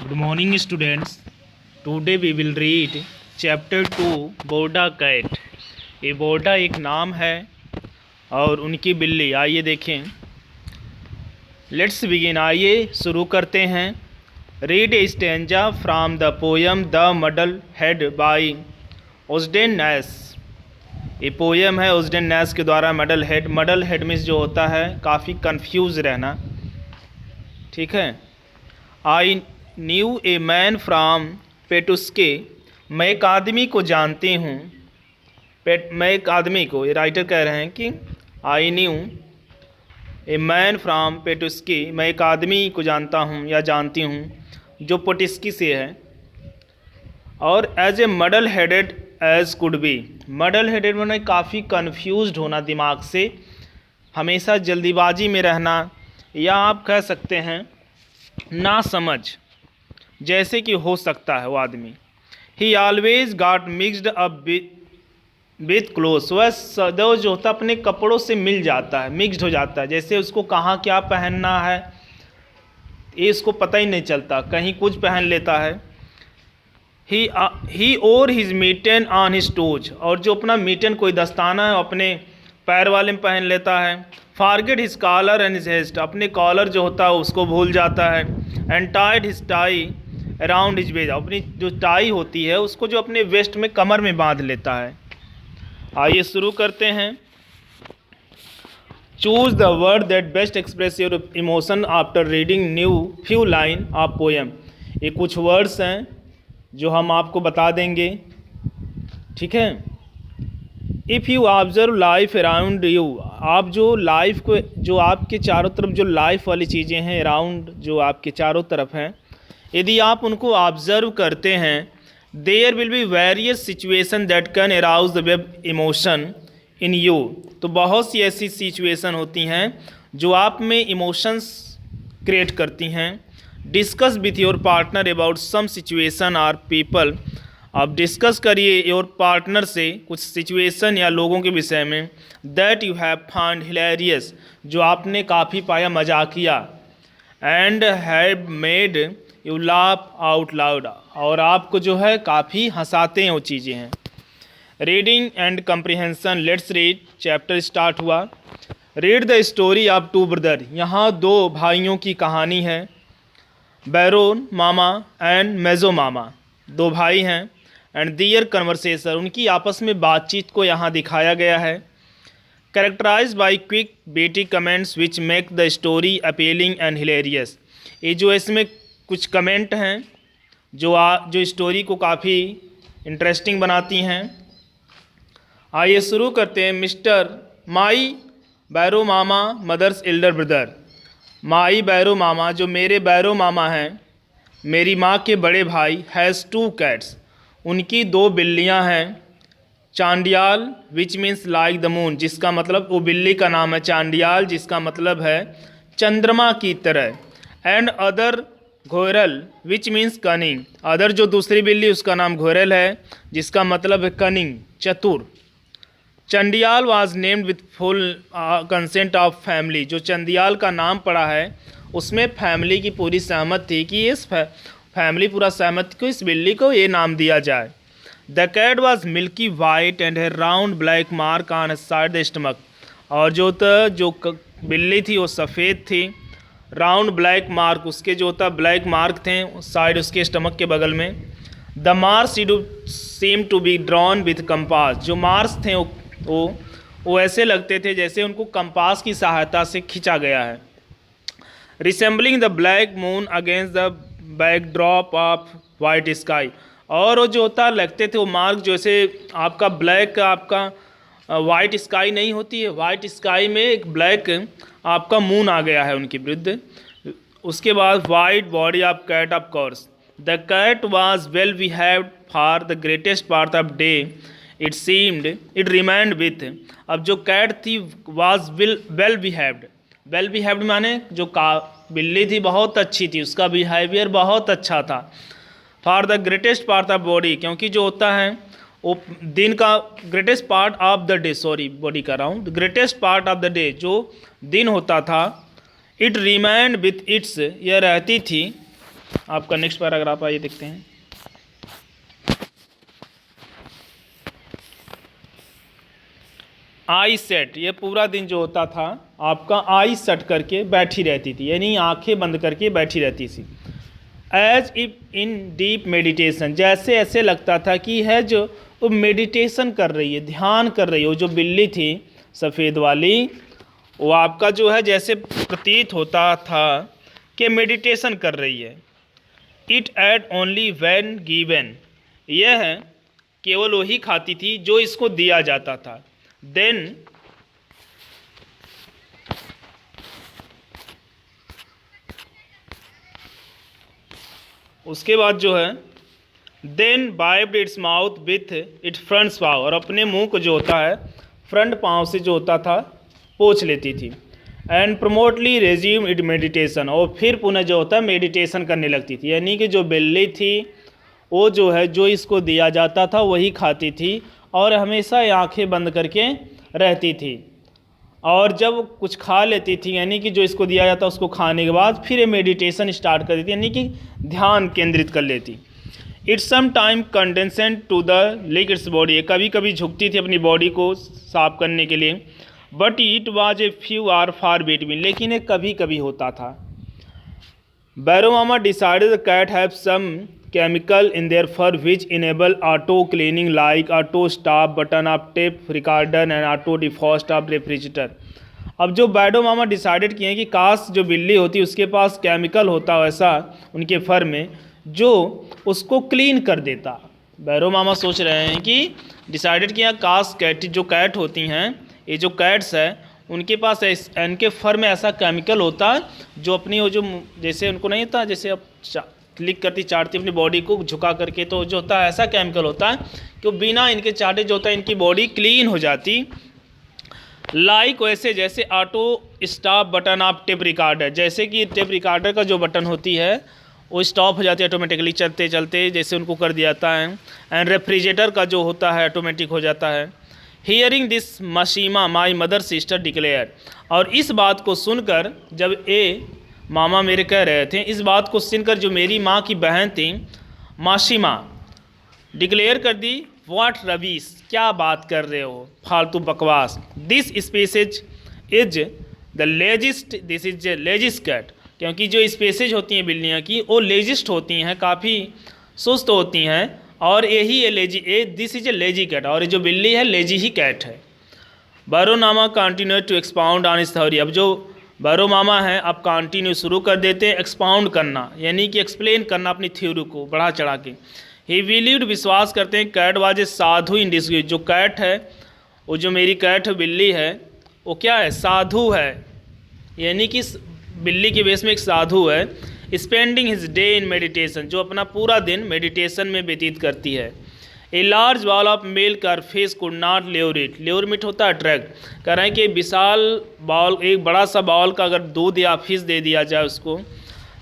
Good morning, students. Today we will read chapter 2 Borda cat. ये बोर्डा एक नाम है और उनकी बिल्ली। आइए देखें। Let's begin. आइए शुरू करते हैं। Read a stanza from the poem the muddle head by Ogden Nash. ये पोयम है ओस्डेन नैश के द्वारा। मडल हेड मीन्स जो होता है काफ़ी कंफ्यूज रहना, ठीक है। I knew a man from Petuske. मैं एक आदमी को जानती हूँ। मैं एक आदमी को, ये राइटर कह रहे हैं कि I knew a man from Petuske, मैं एक आदमी को जानता हूँ या जानती हूँ जो पोटिस्की से है। और as a muddle headed as could be. Muddle headed मैंने काफ़ी कन्फ्यूज्ड होना, दिमाग से हमेशा जल्दीबाजी में रहना, या आप कह सकते हैं ना समझ जैसे कि हो सकता है वो आदमी। ही always got mixed up with clothes. वह सदैव जो होता अपने कपड़ों से मिल जाता है, मिक्सड हो जाता है। जैसे उसको कहाँ क्या पहनना है ये इसको पता ही नहीं चलता, कहीं कुछ पहन लेता है। ही और his Meitan on his toes. और जो अपना मीटन कोई दस्ताना है अपने पैर वाले में पहन लेता है। Forget his collar and his haste. अपने कॉलर जो होता है उसको भूल जाता है। And tied his tie around his waist. अपनी जो टाई होती है उसको जो अपने वेस्ट में कमर में बांध लेता है। आइए शुरू करते हैं। Choose the word that best express your emotion after reading new few line of poem. ये कुछ वर्ड्स हैं जो हम आपको बता देंगे, ठीक है। If you observe life around you. आप जो लाइफ को, जो आपके चारों तरफ जो लाइफ वाली चीज़ें हैं अराउंड, जो आपके चारों तरफ हैं, यदि आप उनको ऑब्जर्व करते हैं, there will be various situation that can arouse the web emotion in you. तो बहुत सी ऐसी सिचुएशन होती हैं जो आप में इमोशंस क्रिएट करती हैं। Discuss with your partner about some situation or people. आप डिस्कस करिए योर पार्टनर से कुछ सिचुएशन या लोगों के विषय में। That you have found hilarious, जो आपने काफ़ी पाया मजाकिया। And have made you laugh out loud, और आपको जो है काफ़ी हंसाते हैं वो चीज़ें हैं। Reading and comprehension. Let's read. Chapter start हुआ। Read the story of two brother. यहाँ दो भाइयों की कहानी है। बैरोन मामा एंड मेजो मामा, दो भाई हैं। एंड दियर कन्वर्सेशन, उनकी आपस में बातचीत को यहाँ दिखाया गया है। कैरेक्टराइज बाई क्विक बेटी comments which make the story appealing and hilarious. ये जो इसमें कुछ कमेंट हैं जो स्टोरी को काफ़ी इंटरेस्टिंग बनाती हैं। आइए शुरू करते हैं। मिस्टर माई बैरो मामा मदर्स एल्डर ब्रदर। माई बैरो मामा, जो मेरे बैरो मामा हैं, मेरी माँ के बड़े भाई, हैज़ टू कैट्स, उनकी दो बिल्लियाँ हैं। Chandiyal which means like the moon, जिसका मतलब, वो बिल्ली का नाम है चांडियाल, जिसका मतलब है चंद्रमा की तरह। एंड अदर घोरल विच मीन्स कनिंग। अदर जो दूसरी बिल्ली उसका नाम घोरल है, जिसका मतलब है कनिंग, चतुर। Chandiyal was named with full consent of family. जो चंदियाल का नाम पड़ा है उसमें फैमिली की पूरी सहमत थी कि इस फैमिली पूरा सहमत को इस बिल्ली को ये नाम दिया जाए। The cat was milky white and had round black mark on side the stomach. और जो बिल्ली थी वो सफ़ेद थी। राउंड ब्लैक मार्क, उसके जो होता ब्लैक मार्क थे साइड उसके स्टमक के बगल में। The marks seem to be drawn with compass. जो मार्स थे वो ऐसे लगते थे जैसे उनको कंपास की सहायता से खींचा गया है। Resembling the black moon against the backdrop of white sky. और वो जो होता लगते थे वो मार्क जैसे आपका ब्लैक, आपका वाइट स्काई नहीं होती है, वाइट स्काई में एक ब्लैक आपका मून आ गया है उनके विरुद्ध। उसके बाद white body of cat of course. The cat was well behaved for the greatest part of day it seemed it remind with. अब जो कैट थी was well behaved. Well behaved माने जो बिल्ली थी बहुत अच्छी थी, उसका बिहेवियर बहुत अच्छा था। For the greatest part of body, क्योंकि जो होता है वो दिन का greatest part of the day, sorry body कर रहा हूँ, greatest part of the day, जो दिन होता था। इट रिमाइंड विथ इट्स, यह रहती थी आपका नेक्स्ट पैराग्राफ आइए देखते हैं। आई सेट, ये पूरा दिन जो होता था आपका आई सेट करके बैठी रहती थी, यानी आंखें बंद करके बैठी रहती थी। As if in deep meditation, जैसे ऐसे लगता था कि है जो वो मेडिटेशन कर रही है, ध्यान कर रही है। वो जो बिल्ली थी सफ़ेद वाली, वो आपका जो है जैसे प्रतीत होता था कि मेडिटेशन कर रही है। It at only when given, यह है केवल वही खाती थी जो इसको दिया जाता था। देन उसके बाद जो है then wiped its mouth with its front paw, और अपने मुंह को जो होता है फ्रंट पाँव से जो होता था पोंछ लेती थी। एंड प्रमोटली रेज्यूम इट मेडिटेशन, और फिर पुनः जो होता है मेडिटेशन करने लगती थी। यानी कि जो बिल्ली थी वो जो है जो इसको दिया जाता था वही खाती थी और हमेशा आंखें बंद करके रहती थी। और जब कुछ खा लेती थी, यानी कि जो इसको दिया जाता उसको खाने के बाद फिर ये मेडिटेशन स्टार्ट कर देती, यानी कि ध्यान केंद्रित कर लेती। Its some time condescend to the lick its body, कभी कभी झुकती थी अपनी बॉडी को साफ करने के लिए। But it was a few are far between, लेकिन ये कभी कभी होता था। Boro mama decided the cat have some chemical in their fur which enable auto cleaning like auto stop button of tape recorder and auto defrost of refrigerator। अब जो बैडो मामा decided किए हैं कि काश जो बिल्ली होती है उसके पास केमिकल होता वैसा उनके फर में जो उसको क्लीन कर देता। बैरो मामा सोच रहे हैं कि डिसाइडेड किया काश जो कैट होती हैं, ये जो कैट्स है उनके पास इनके फर में ऐसा केमिकल होता है जो अपनी वो जो जैसे उनको नहीं होता जैसे अब क्लिक करती चाटती अपनी बॉडी को झुका करके, तो जो होता है ऐसा केमिकल होता है कि वो बिना इनके चाटे जो होता है इनकी बॉडी क्लीन हो जाती। लाइक वैसे जैसे auto stop button of tape recorder, जैसे कि टेप रिकॉर्डर का जो बटन होती है वो स्टॉप हो जाती है ऑटोमेटिकली चलते चलते, जैसे उनको कर दिया जाता है। एंड रेफ्रिजरेटर का जो होता है ऑटोमेटिक हो जाता है। Hearing this Mashima my mother sister declare, और इस बात को सुनकर जब मामा मेरे कह रहे थे, इस बात को सुनकर जो मेरी माँ की बहन थी माशिमा डिक्लेयर कर दी, व्हाट रबीस, क्या बात कर रहे हो, फालतू बकवास। This species is the laziest, this is laziest cat, क्योंकि जो स्पीसीज होती हैं बिल्लियाँ की वो लेजिस्ट होती हैं, काफ़ी सुस्त होती हैं, और यही this is a lazy cat, और जो बिल्ली है लेजी ही कैट है। Barrow mama continue to expound on his theory, अब जो बैरो मामा है अब कंटिन्यू शुरू कर देते हैं एक्सपाउंड करना, यानी कि एक्सप्लेन करना अपनी थ्योरी को बढ़ा चढ़ा के। ही बिलीव्ड, विश्वास करते हैं, कैट वाज ए साधु इन डिस्ग्यूज, जो कैट है वो जो मेरी कैट बिल्ली है वो क्या है, साधु है, यानी कि बिल्ली के बेस में एक साधु है। Spending his day in meditation, जो अपना पूरा दिन मेडिटेशन में व्यतीत करती है। A large bowl of milk और fish could not lure it, lure मिट होता है अट्रैक्ट, कह रहे हैं कि विशाल बॉल, एक बड़ा सा बॉल का अगर दूध या फिश दे दिया जाए उसको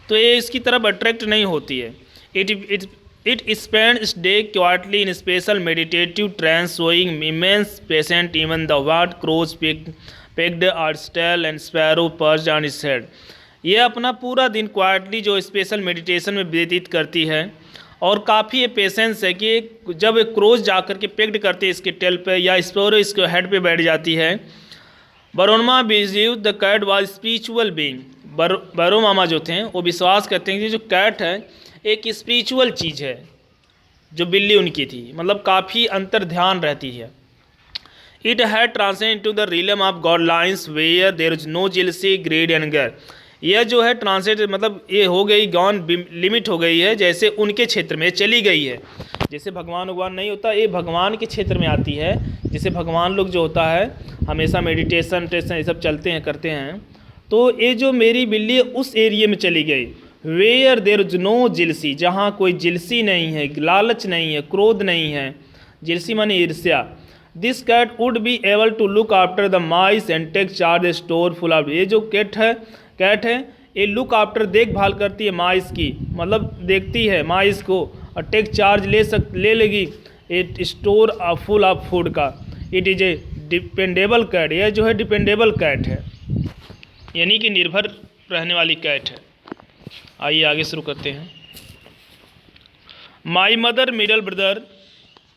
तो ये इसकी तरफ अट्रैक्ट नहीं होती है। It spend its day quietly in special meditative trance showing immense patient even the what crows pecked are stale and sparrow perch on its head, ये अपना पूरा दिन क्वाइटली जो स्पेशल मेडिटेशन में व्यतीत करती है, और काफ़ी ये पेशेंस है कि जब एक क्रोज जाकर के पेक्ड करते हैं इसके टेल पे या स्पैरो इसके हेड पे बैठ जाती है। Boromama believe the cat was spiritual being, Boro mama जो थे वो विश्वास करते हैं कि जो कैट है एक स्पिरिचुअल चीज़ है जो बिल्ली उनकी थी, मतलब काफ़ी अंतर ध्यान रहती है। It had transcend into the realm of godliness where there is no jealousy greed anger, यह जो है ट्रांसलेट मतलब ये हो गई गॉन लिमिट हो गई है, जैसे उनके क्षेत्र में चली गई है। जैसे भगवान नहीं होता, ये भगवान के क्षेत्र में आती है। जैसे भगवान लोग जो होता है हमेशा मेडिटेशन ये सब चलते हैं करते हैं, तो ये जो मेरी बिल्ली है उस एरिया में चली गई। वेयर देयर इज नो जिलसी, जहाँ कोई जिलसी नहीं है, लालच नहीं है, क्रोध नहीं है, जिलसी माने ईर्ष्या। This cat would be able to look after the mice and take charge store full of, ये जो कैट है ये लुक आफ्टर देखभाल करती है माइस की, मतलब देखती है माइस को, और टेक चार्ज ले लेगी एक स्टोर फुल ऑफ फूड का। It is a dependable cat, यह जो है डिपेंडेबल कैट है, यानी कि निर्भर रहने वाली कैट है। आइए आगे शुरू करते हैं। माई मदर मिडल ब्रदर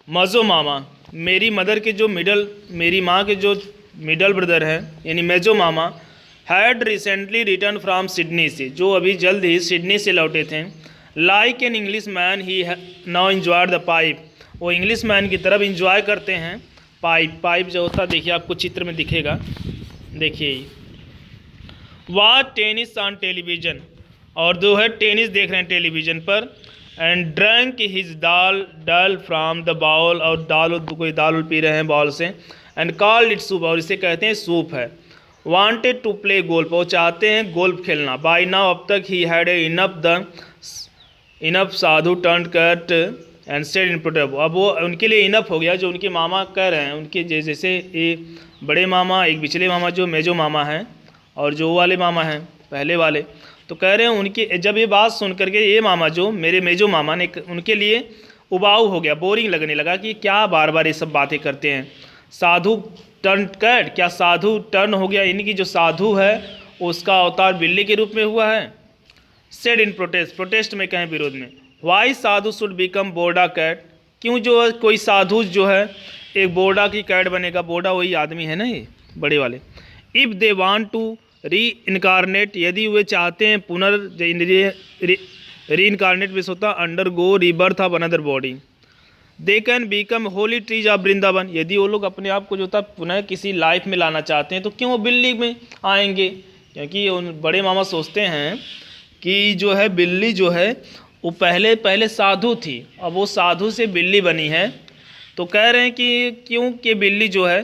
मज़ो मामा, मेरी मदर के जो मेरी माँ के जो मिडल ब्रदर हैं यानी Mejo mama, had recently return from Sydney से, जो अभी जल्द ही सिडनी से लौटे थे। Like an English man he now enjoyed the pipe, वो इंग्लिश मैन की तरफ इंजॉय करते हैं पाइप जो होता है, देखिए आपको चित्र में दिखेगा, देखिए वाच टेनिस ऑन टेलीविज़न, और जो है टेनिस देख रहे हैं टेलीविज़न पर। And drunk his dal from the bowl, और कोई दाल पी रहे हैं बाउल से। एंड कॉल्ड इट सूप, और इसे कहते हैं सूप है। वांटेड टू प्ले गोल्फ, वो चाहते हैं गोल्फ खेलना। बाई नाउ, अब तक he had enough Sadhu turn cat and said in protest, अब वो उनके लिए इनफ हो गया जो उनके मामा कह रहे हैं। उनके जैसे ये बड़े मामा, एक पिछले मामा जो मेजो मामा हैं, और जो वाले मामा हैं पहले वाले, तो कह रहे हैं उनके, जब ये बात सुन करके ये मामा जो मेरे मेजो मामा ने, उनके लिए उबाऊ हो गया, बोरिंग लगने लगा कि क्या बार बार ये सब बातें करते हैं। साधु टर्न कैट, क्या साधु टर्न हो गया, यानी कि जो साधु है उसका अवतार बिल्ली के रूप में हुआ है। सेड इन प्रोटेस्ट में कहें विरोध में। Why Sadhu should become Borda cat, क्यों जो कोई साधु जो है एक बोर्डा की कैट बनेगा। बोर्डा वही आदमी है ना, ये बड़े वाले। If they want to reincarnate, यदि वे चाहते हैं री इनकारनेट में होता undergo rebirth of another body, they can become holy trees of Vrindavan, यदि वो लोग अपने आप को जो था पुनः किसी लाइफ में लाना चाहते हैं तो क्यों वो बिल्ली में आएंगे, क्योंकि उन बड़े मामा सोचते हैं कि जो है बिल्ली जो है वो पहले साधु थी, अब वो साधु से बिल्ली बनी है। तो कह रहे हैं कि क्यों कि बिल्ली जो है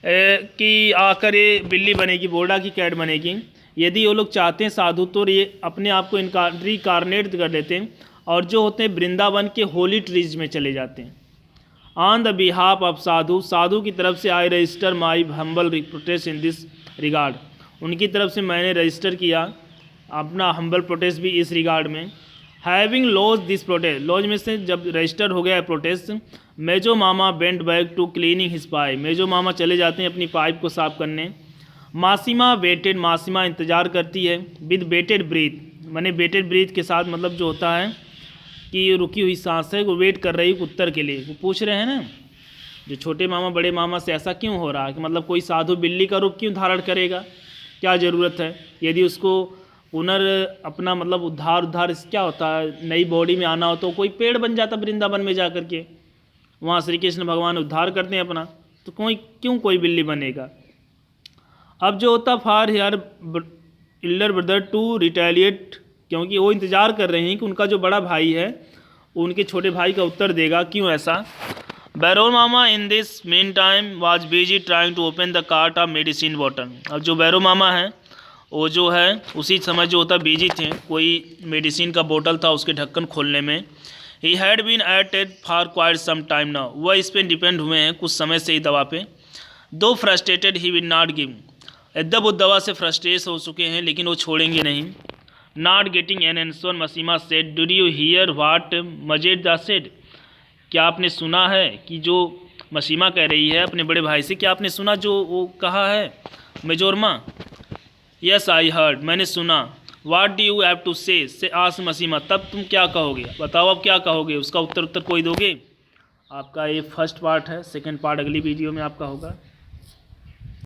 कि आकर ये बिल्ली बनेगी, बोर्डा की कैट बनेगी। यदि वो लोग चाहते हैं साधु तो ये अपने आप को रिकारनेट कर देते हैं, और जो होते हैं वृंदावन के होली ट्रीज में चले जाते हैं। ऑन द बिहाफ ऑफ साधु की तरफ से I register my humble protest in this regard, उनकी तरफ से मैंने रजिस्टर किया अपना हम्बल प्रोटेस्ट भी इस रिगार्ड में। Having lodged this protest, lodge में से जब रजिस्टर हो गया protest, Mejo mama went back to cleaning his pipe, Mejo mama चले जाते हैं अपनी पाइप को साफ करने। मासीमा वेटेड, मासीमा इंतज़ार करती है। विद बेटेड ब्रीथ, मैंने बेटेड ब्रीथ के साथ मतलब जो होता है कि रुकी हुई सांस है, वो वेट कर रही है उत्तर के लिए। वो पूछ रहे हैं ना जो छोटे मामा बड़े मामा से, ऐसा क्यों हो रहा है कि मतलब कोई साधु बिल्ली का रूप क्यों धारण करेगा, क्या ज़रूरत है। यदि उसको अपना मतलब उद्धार क्या होता है, नई बॉडी में आना हो तो कोई पेड़ बन जाता वृंदावन में जा कर के, वहाँ श्री कृष्ण भगवान उद्धार करते हैं अपना, तो क्यों कोई बिल्ली बनेगा। अब जो होता for her elder brother to retaliate, क्योंकि वो इंतज़ार कर रहे हैं कि उनका जो बड़ा भाई है उनके छोटे भाई का उत्तर देगा, क्यों ऐसा। Baron mama in this meantime was busy trying to open the cork of medicine bottle, अब जो बैरो मामा है वो जो है उसी समय जो होता बिजी थे, कोई मेडिसिन का बोतल था उसके ढक्कन खोलने में। He had been at it for quite some time now, वह इस पर डिपेंड हुए हैं कुछ समय से ही दवा पे। दो frustrated he will not give, एकदम वो दवा से फ्रस्ट्रेट हो चुके हैं लेकिन वो छोड़ेंगे नहीं। Not getting an answer, Mashima said did you hear what Mejda said, क्या आपने सुना है कि जो मसीमा कह रही है अपने बड़े भाई से, क्या आपने सुना जो वो कहा है मेजोरमा। यस आई हर्ड, मैंने सुना। What do you have to say आस मसीमा, तब तुम क्या कहोगे, बताओ अब क्या कहोगे, उसका उत्तर कोई दोगे। आपका ये फर्स्ट पार्ट है, सेकंड पार्ट अगली वीडियो में आपका होगा।